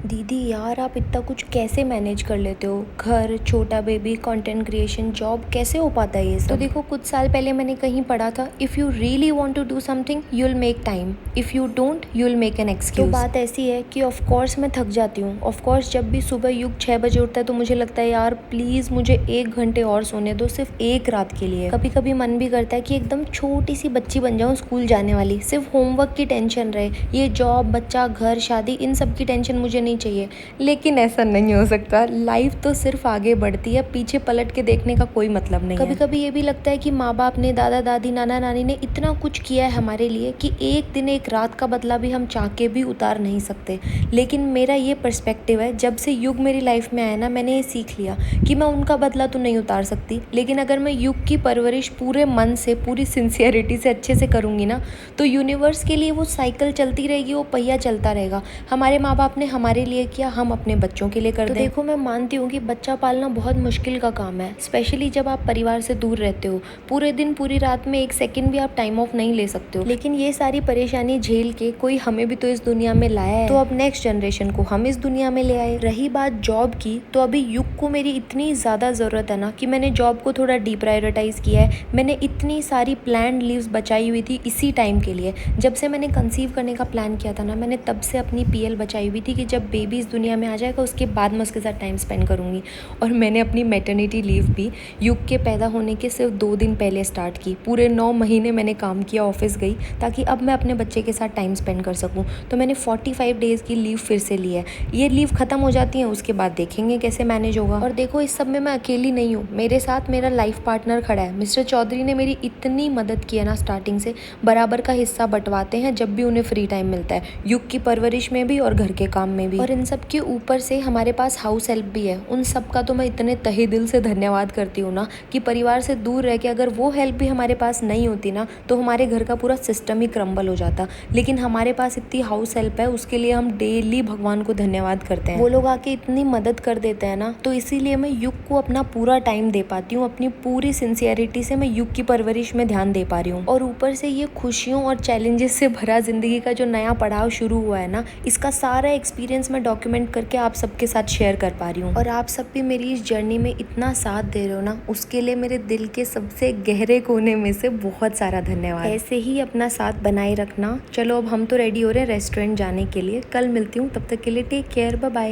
दीदी यार, आप इतना कुछ कैसे मैनेज कर लेते हो? घर, छोटा बेबी, कंटेंट क्रिएशन, जॉब, कैसे हो पाता है ये सब? तो देखो, कुछ साल पहले मैंने कहीं पढ़ा था, if you really want to do something you will make time, if you don't you will make an excuse. तो बात ऐसी है कि ऑफ कोर्स मैं थक जाती हूँ। ऑफ कोर्स जब भी सुबह युग 6 बजे उठता है तो मुझे लगता है यार प्लीज़ मुझे 1 घंटे और सोने दो, सिर्फ एक रात के लिए। कभी कभी मन भी करता है कि एकदम छोटी सी बच्ची बन जाऊँ स्कूल जाने वाली, सिर्फ होमवर्क की टेंशन रहे, ये जॉब, बच्चा, घर, शादी, इन सब की टेंशन मुझे नहीं चाहिए। लेकिन ऐसा नहीं हो सकता। लाइफ तो सिर्फ आगे बढ़ती है, पीछे पलट के देखने का कोई मतलब नहीं है। कभी कभी ये भी लगता है कि माँ बाप ने, दादा दादी, नाना नानी ने इतना कुछ किया है हमारे लिए कि एक दिन एक रात का बदला भी हम चाह के भी उतार नहीं सकते। लेकिन मेरा ये पर्सपेक्टिव है, जब से युग मेरी लाइफ में आया ना, मैंने ये सीख लिया कि मैं उनका बदला तो नहीं उतार सकती, लेकिन अगर मैं युग की परवरिश पूरे मन से, पूरी सिंसियरिटी से अच्छे से करूँगी ना, तो यूनिवर्स के लिए वो साइकिल चलती रहेगी, वो पहिया चलता रहेगा। हमारे माँ बाप ने हमारे लिए किया, हम अपने बच्चों के लिए कर दें। देखो, मैं मानती हूँ कि बच्चा पालना बहुत मुश्किल का काम है, स्पेशली जब आप परिवार से दूर रहते हो। पूरे दिन, पूरी रात में एक सेकंड भी आप टाइम ऑफ नहीं ले सकते हो। लेकिन ये सारी परेशानी झेल के कोई हमें भी तो इस दुनिया में लाया है, तो अब नेक्स्ट जनरेशन को हम इस दुनिया में ले आए। रही बात जॉब की, तो अभी युग को मेरी इतनी ज़्यादा ज़रूरत है ना कि मैंने जॉब को थोड़ा डिप्रायोरिटाइज किया है। मैंने इतनी सारी प्लान्ड लीव्स बचाई हुई थी इसी टाइम के लिए। जब से मैंने कंसीव करने का प्लान किया था ना, मैंने तब से अपनी पीएल बचाई हुई थी कि जब बेबी इस दुनिया में आ जाएगा उसके बाद मैं उसके साथ टाइम स्पेंड करूँगी। और मैंने अपनी मैटरनिटी लीव भी युग के पैदा होने के सिर्फ 2 दिन पहले स्टार्ट की। पूरे 9 महीने मैंने काम किया, ऑफिस गई, ताकि अब मैं अपने बच्चे के साथ टाइम स्पेंड कर सकूँ। तो मैंने 45 डेज़ की लीव फिर से ली है। ये लीव ख़त्म हो जाती है, उसके बाद देखेंगे कैसे मैनेज होगा। और देखो, इस सब में मैं अकेली नहीं हूँ, मेरे साथ मेरा लाइफ पार्टनर खड़ा है। मिस्टर चौधरी ने मेरी इतनी मदद की है ना, स्टार्टिंग से बराबर का हिस्सा बंटवाते हैं जब भी उन्हें फ्री टाइम मिलता है, युग की परवरिश में भी और घर के काम में भी। और इन सब के ऊपर से हमारे पास हाउस हेल्प भी है। उन सब का तो मैं इतने तहे दिल से धन्यवाद करती हूँ ना, कि परिवार से दूर रह के अगर वो हेल्प भी हमारे पास नहीं होती ना, तो हमारे घर का पूरा सिस्टम ही क्रम्बल हो जाता। लेकिन हमारे पास इतनी हाउस हेल्प है, उसके लिए हम डेली भगवान को धन्यवाद करते हैं। वो लोग आके इतनी मदद कर देते हैं ना, तो इसीलिए मैं युग को अपना पूरा टाइम दे पाती हूँ। अपनी पूरी सिंसियरिटी से मैं युग की परवरिश में ध्यान दे पा रही हूँ। और ऊपर से ये खुशियों और चैलेंजेस से भरा जिंदगी का जो नया पड़ाव शुरू हुआ है ना, इसका सारा एक्सपीरियंस मैं डॉक्यूमेंट करके आप सबके साथ शेयर कर पा रही हूँ। और आप सब भी मेरी इस जर्नी में इतना साथ दे रहे हो ना, उसके लिए मेरे दिल के सबसे गहरे कोने में से बहुत सारा धन्यवाद। ऐसे ही अपना साथ बनाए रखना। चलो, अब हम तो रेडी हो रहे हैं रेस्टोरेंट जाने के लिए। कल मिलती हूँ, तब तक के लिए टेक केयर, बाय बाय।